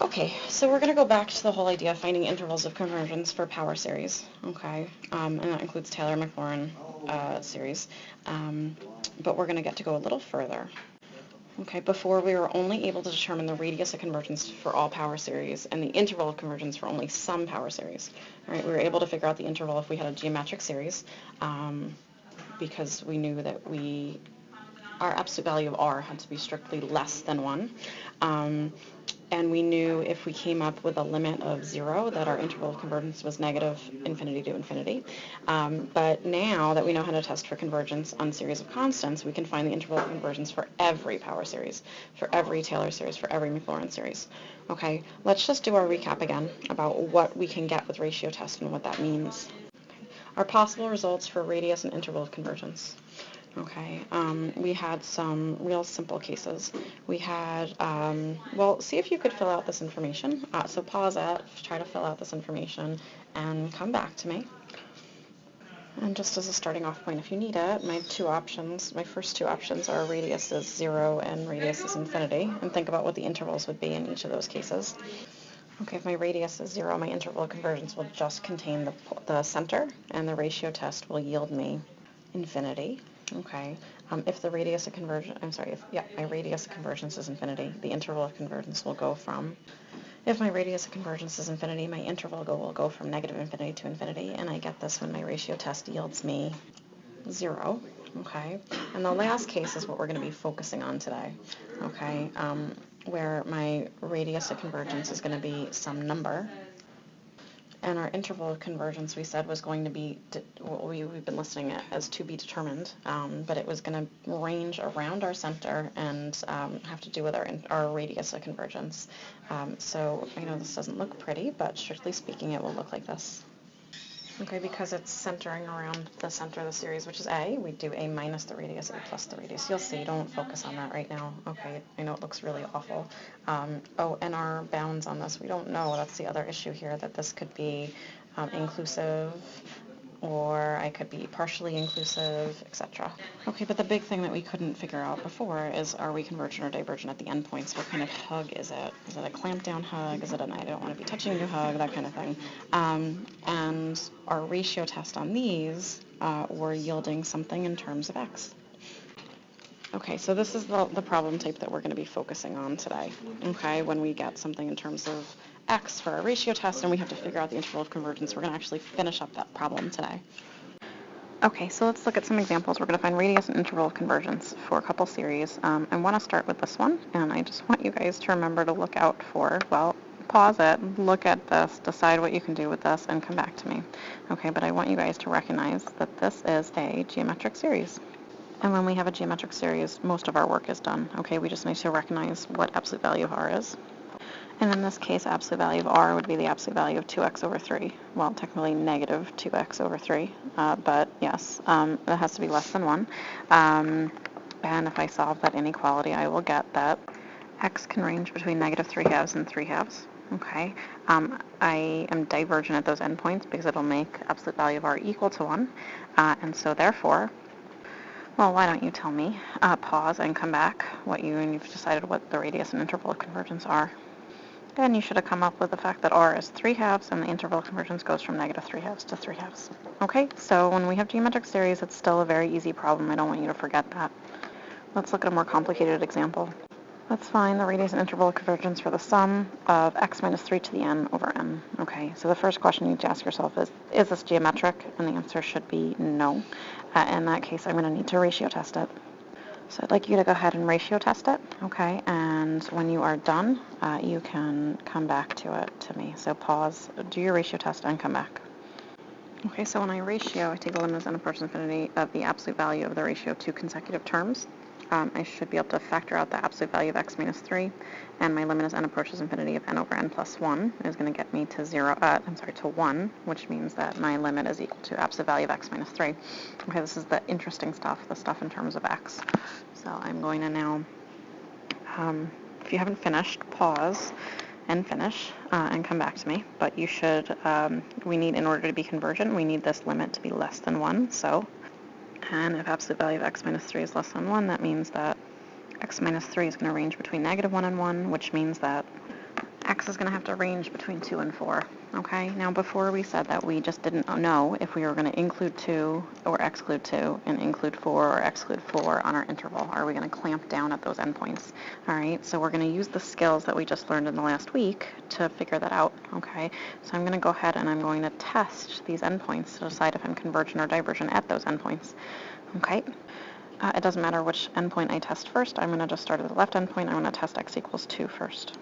Okay, so we're going to go back to the whole idea of finding intervals of convergence for power series, okay, and that includes Taylor-Maclaurin series, but we're going to go a little further. Okay, before we were only able to determine the radius of convergence for all power series and the interval of convergence for only some power series. All right, we were able to figure out the interval if we had a geometric series because we knew that our absolute value of r had to be strictly less than 1. And we knew if we came up with a limit of 0 that our interval of convergence was negative infinity to infinity. But now that we know how to test for convergence on series of constants, we can find the interval of convergence for every power series, for every Taylor series, for every Maclaurin series. Okay, let's just do our recap again about what we can get with ratio test and what that means. Our possible results for radius and interval of convergence. Okay, we had some real simple cases. We had, well, see if you could fill out this information. So pause it, try to fill out this information, and come back to me. And just as a starting off point, if you need it, my first two options are radius is 0 and radius is infinity, and think about what the intervals would be in each of those cases. Okay, if my radius is 0, my interval of convergence will just contain the center, and the ratio test will yield me infinity. Okay, if the radius of convergence, my radius of convergence is infinity, the interval of convergence will go from, if my radius of convergence is infinity, my interval will go from negative infinity to infinity, and I get this when my ratio test yields me 0. Okay, and the last case is what we're going to be focusing on today. Okay, where my radius of convergence is going to be some number. And our interval of convergence, we said, was going to be, we've been listing it as to be determined, but it was going to range around our center and have to do with our radius of convergence. So I know this doesn't look pretty, but strictly speaking, it will look like this. Okay, because it's centering around the center of the series, which is A, we do A minus the radius, A plus the radius. You'll see, don't focus on that right now. Okay, I know it looks really awful. Oh, and our bounds on this, we don't know. That's the other issue here, that this could be inclusive, or I could be partially inclusive, etc. Okay, but the big thing that we couldn't figure out before is, are we convergent or divergent at the endpoints? What kind of hug is it? Is it a clamp down hug? Is it an I don't want to be touching you hug? That kind of thing. And our ratio test on these were yielding something in terms of x. Okay, so this is the problem type that we're going to be focusing on today, okay, when we get something in terms of x for our ratio test and we have to figure out the interval of convergence. We're going to actually finish up that problem today. Okay, so let's look at some examples. We're going to find radius and interval of convergence for a couple series. I want to start with this one, and I just want you guys to remember to look out for, well, pause it, look at this, decide what you can do with this, and come back to me. Okay, but I want you guys to recognize that this is a geometric series. And when we have a geometric series, most of our work is done. Okay, we just need to recognize what absolute value of r is. And in this case, absolute value of r would be the absolute value of 2x over 3. Well, technically negative 2x over 3, but yes, that has to be less than 1. And if I solve that inequality, I will get that x can range between negative 3/2 and 3/2. Okay, I am divergent at those endpoints because it'll make absolute value of r equal to 1. And so therefore, well, why don't you tell me, pause and come back when you've decided what the radius and interval of convergence are. And you should have come up with the fact that r is 3/2 and the interval of convergence goes from negative 3/2 to 3/2. Okay, so when we have geometric series, it's still a very easy problem. I don't want you to forget that. Let's look at a more complicated example. Let's find the radius and interval of convergence for the sum of x minus 3 to the n over n. Okay, so the first question you need to ask yourself is this geometric? And the answer should be no. In that case, I'm going to need to ratio test it. So I'd like you to go ahead and ratio test it, okay? And when you are done, you can come back to it to me. So pause, do your ratio test, and come back. Okay, so when I ratio, I take the limit as n approaches infinity of the absolute value of the ratio of two consecutive terms. I should be able to factor out the absolute value of x minus 3, and my limit as n approaches infinity of n over n plus 1 is going to get me to 1, which means that my limit is equal to absolute value of x minus 3. Okay, this is the interesting stuff, the stuff in terms of x. So I'm going to now, if you haven't finished, pause and finish and come back to me. But you should, in order to be convergent, we need this limit to be less than 1. So, and if absolute value of x minus 3 is less than 1, that means that x minus 3 is going to range between negative 1 and 1, which means that x is going to have to range between 2 and 4. Okay, now before we said that we just didn't know if we were going to include 2 or exclude 2 and include 4 or exclude 4 on our interval. Are we going to clamp down at those endpoints? All right, so we're going to use the skills that we just learned in the last week to figure that out. Okay, so I'm going to go ahead and I'm going to test these endpoints to decide if I'm convergent or divergent at those endpoints. Okay, it doesn't matter which endpoint I test first. I'm going to just start at the left endpoint. I'm going to test x equals 2 first.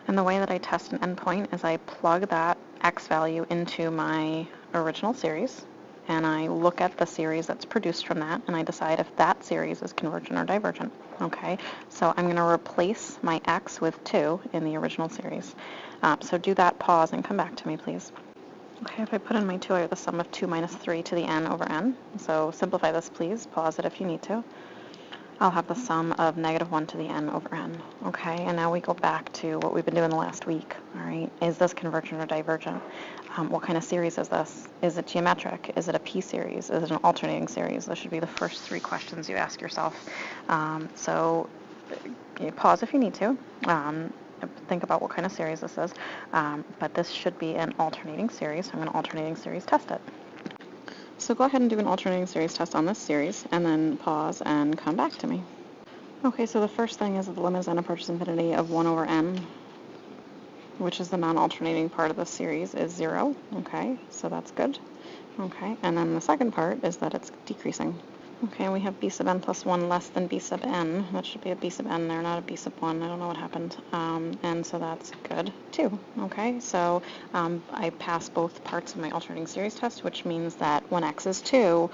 And the way that I test an endpoint is I plug that x value into my original series, and I look at the series that's produced from that, and I decide if that series is convergent or divergent. Okay, so I'm going to replace my x with 2 in the original series. So do that, pause, and come back to me, please. Okay, if I put in my 2, I have the sum of 2 minus 3 to the n over n. So simplify this, please. Pause it if you need to. I'll have the sum of negative 1 to the n over n. Okay, and now we go back to what we've been doing the last week. All right, is this convergent or divergent? What kind of series is this? Is it geometric? Is it a p-series? Is it an alternating series? Those should be the first 3 questions you ask yourself. So pause if you need to. Think about what kind of series this is. But this should be an alternating series, so I'm going to alternating series test it. So go ahead and do an alternating series test on this series, and then pause and come back to me. Okay, so the first thing is that the limit as n approaches infinity of 1 over n, which is the non-alternating part of the series, is 0. Okay, so that's good. Okay, and then the second part is that it's decreasing. Okay, we have b sub n plus 1 less than b sub n. That should be a b sub n there, not a b sub 1. I don't know what happened. And so that's good, too. Okay, so I pass both parts of my alternating series test, which means that when x is 2,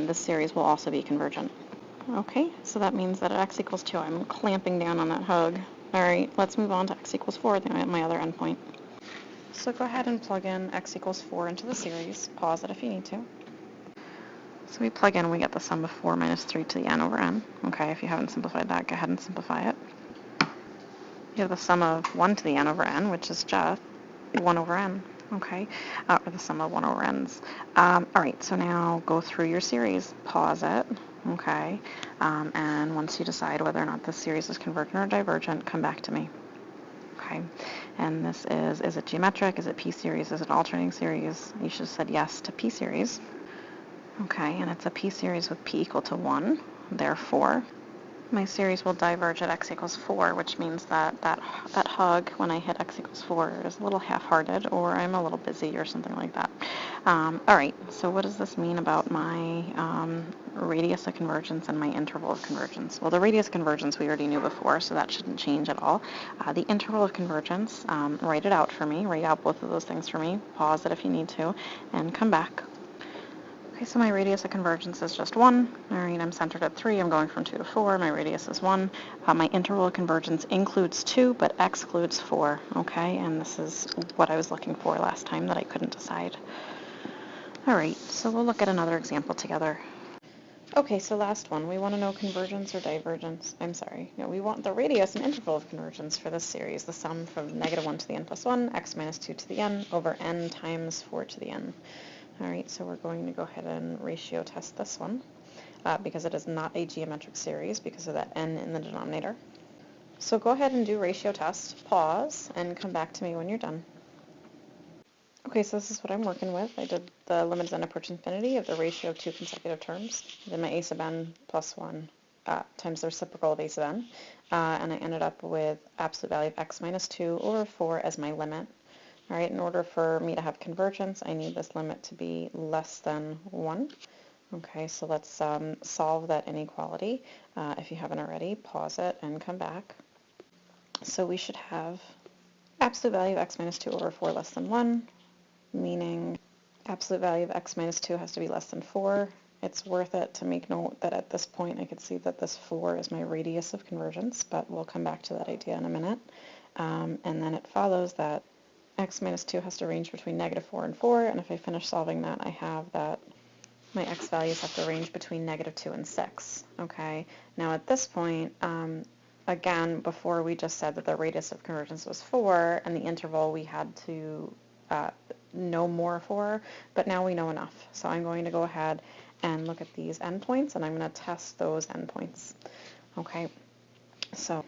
this series will also be convergent. Okay, so that means that at x equals 2, I'm clamping down on that hug. All right, let's move on to x equals 4, my other endpoint. So go ahead and plug in x equals 4 into the series. Pause it if you need to. So we plug in and we get the sum of 4 minus 3 to the n over n. Okay, if you haven't simplified that, go ahead and simplify it. You have the sum of 1 to the n over n, which is just 1 over n. Okay, or the sum of 1 over n's. All right, so now go through your series. Pause it. Okay, and once you decide whether or not this series is convergent or divergent, come back to me. Okay, and this is it geometric? Is it p-series? Is it alternating series? You should have said yes to p-series. Okay, and it's a p-series with p equal to 1. Therefore, my series will diverge at x equals 4, which means that hug, when I hit x equals 4, is a little half-hearted, or I'm a little busy, or something like that. All right, so what does this mean about my radius of convergence and my interval of convergence? Well, the radius of convergence we already knew before, so that shouldn't change at all. The interval of convergence, write it out for me. Write out both of those things for me. Pause it if you need to, and come back. Okay, so my radius of convergence is just 1. All right, I'm centered at 3. I'm going from 2 to 4. My radius is 1. My interval of convergence includes 2, but excludes 4. Okay, and this is what I was looking for last time that I couldn't decide. All right, so we'll look at another example together. Okay, so last one. We want to know convergence or divergence. I'm sorry. No, we want the radius and interval of convergence for this series, the sum from negative 1 to the n plus 1, x minus 2 to the n, over n times 4 to the n. All right, so we're going to go ahead and ratio test this one because it is not a geometric series because of that n in the denominator. So go ahead and do ratio test, pause, and come back to me when you're done. Okay, so this is what I'm working with. I did the limit as n approaches infinity of the ratio of 2 consecutive terms. I did my a sub n plus 1 times the reciprocal of a sub n, and I ended up with absolute value of x minus 2 over 4 as my limit. All right, in order for me to have convergence, I need this limit to be less than 1. Okay, so let's solve that inequality. If you haven't already, pause it and come back. So we should have absolute value of x minus 2 over 4 less than 1, meaning absolute value of x minus 2 has to be less than 4. It's worth it to make note that at this point I could see that this 4 is my radius of convergence, but we'll come back to that idea in a minute. And then it follows that x minus 2 has to range between negative 4 and 4, and if I finish solving that, I have that my x values have to range between negative 2 and 6. Okay, now at this point, again, before we just said that the radius of convergence was 4, and the interval we had to know more for, but now we know enough. So I'm going to go ahead and look at these endpoints, and I'm going to test those endpoints. Okay, so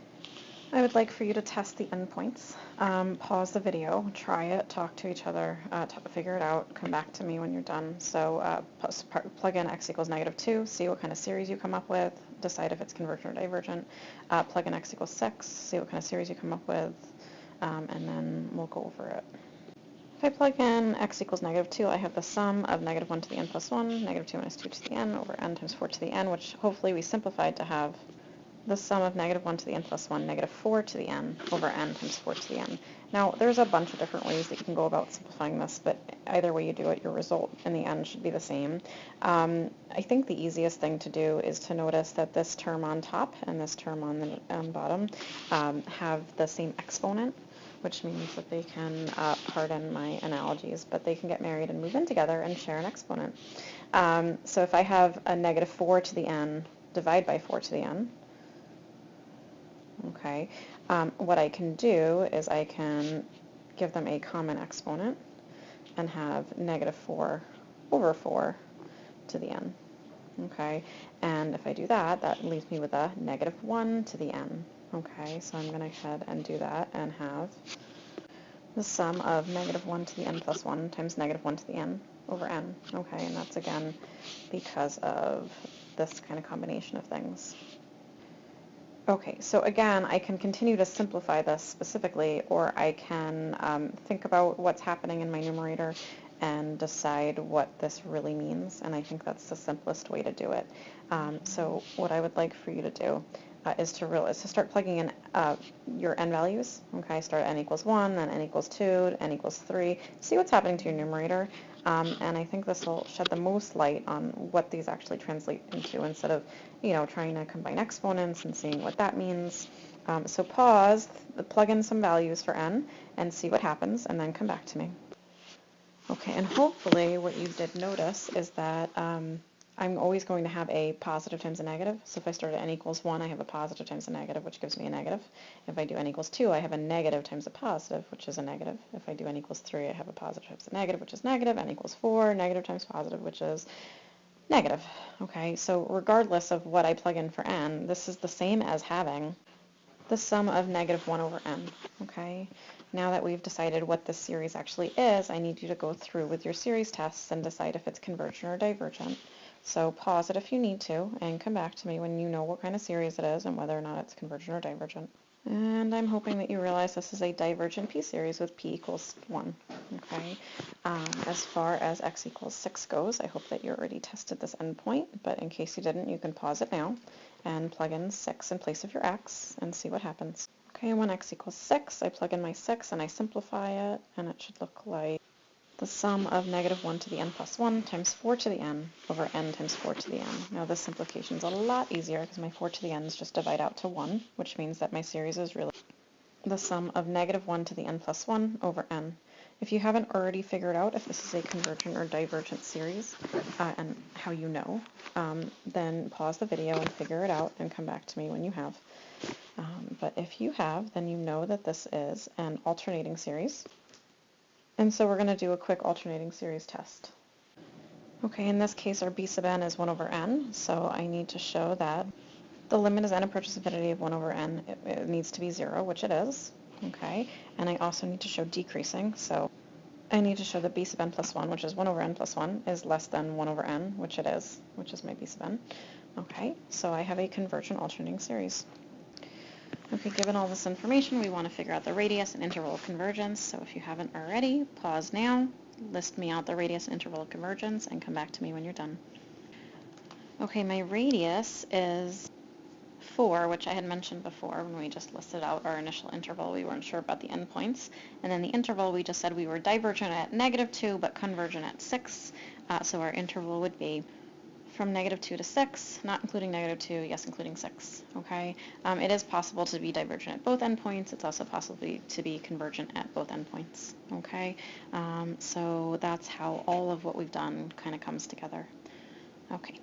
I would like for you to test the endpoints. Pause the video, try it, talk to each other, figure it out, come back to me when you're done. So plug in x equals -2, see what kind of series you come up with, decide if it's convergent or divergent. Plug in x equals 6, see what kind of series you come up with, and then we'll go over it. If I plug in x equals -2, I have the sum of -1 to the n plus 1, -2 minus 2 to the n over n times 4 to the n, which hopefully we simplified to have the sum of -1 to the n plus 1, -4 to the n over n times 4 to the n. Now, there's a bunch of different ways that you can go about simplifying this, but either way you do it, your result in the end should be the same. I think the easiest thing to do is to notice that this term on top and this term on the bottom have the same exponent, which means that they can, pardon my analogies, but they can get married and move in together and share an exponent. So if I have a -4 to the n, divide by 4 to the n, okay, what I can do is I can give them a common exponent and have -4 over 4 to the n, okay, and if I do that, that leaves me with a -1 to the n, okay, so I'm going to go ahead and do that and have the sum of -1 to the n plus 1 times -1 to the n over n, okay, and that's again because of this kind of combination of things. Okay, so again, I can continue to simplify this specifically, or I can think about what's happening in my numerator and decide what this really means, and I think that's the simplest way to do it. So what I would like for you to do is to start plugging in your n values. Okay, start at n equals 1, then n equals 2, n equals 3. See what's happening to your numerator, and I think this will shed the most light on what these actually translate into, instead of, you know, trying to combine exponents and seeing what that means. So pause, plug in some values for n, and see what happens, and then come back to me. Okay, and hopefully what you did notice is that I'm always going to have a positive times a negative. So if I start at n equals 1, I have a positive times a negative, which gives me a negative. If I do n equals 2, I have a negative times a positive, which is a negative. If I do n equals 3, I have a positive times a negative, which is negative. N equals 4, negative times positive, which is negative. Okay, so regardless of what I plug in for n, this is the same as having the sum of -1 over n. Okay, now that we've decided what this series actually is, I need you to go through with your series tests and decide if it's convergent or divergent. So pause it if you need to, and come back to me when you know what kind of series it is and whether or not it's convergent or divergent. And I'm hoping that you realize this is a divergent p-series with p equals 1. Okay. As far as x equals 6 goes, I hope that you already tested this endpoint, but in case you didn't, you can pause it now and plug in 6 in place of your x and see what happens. Okay, when x equals 6, I plug in my 6 and I simplify it, and it should look like the sum of -1 to the n plus 1 times 4 to the n over n times 4 to the n. Now this simplification is a lot easier because my 4 to the n's just divide out to 1, which means that my series is really the sum of -1 to the n plus 1 over n. If you haven't already figured out if this is a convergent or divergent series, and how you know, then pause the video and figure it out and come back to me when you have. But if you have, then you know that this is an alternating series. And so we're going to do a quick alternating series test. Okay, in this case our b sub n is 1 over n, so I need to show that the limit as n approaches infinity of 1 over n, it needs to be 0, which it is. Okay, and I also need to show decreasing, so I need to show that b sub n plus 1, which is 1 over n plus 1, is less than 1 over n, which it is, which is my b sub n. Okay, so I have a convergent alternating series. Okay, given all this information, we want to figure out the radius and interval of convergence. So if you haven't already, pause now, list me out the radius and interval of convergence, and come back to me when you're done. Okay, my radius is 4, which I had mentioned before when we just listed out our initial interval. We weren't sure about the endpoints. And then the interval, we just said we were divergent at -2, but convergent at 6. So our interval would be from -2 to 6, not including -2, yes, including 6, okay? It is possible to be divergent at both endpoints. It's also possible to be convergent at both endpoints, okay? So that's how all of what we've done kind of comes together. Okay.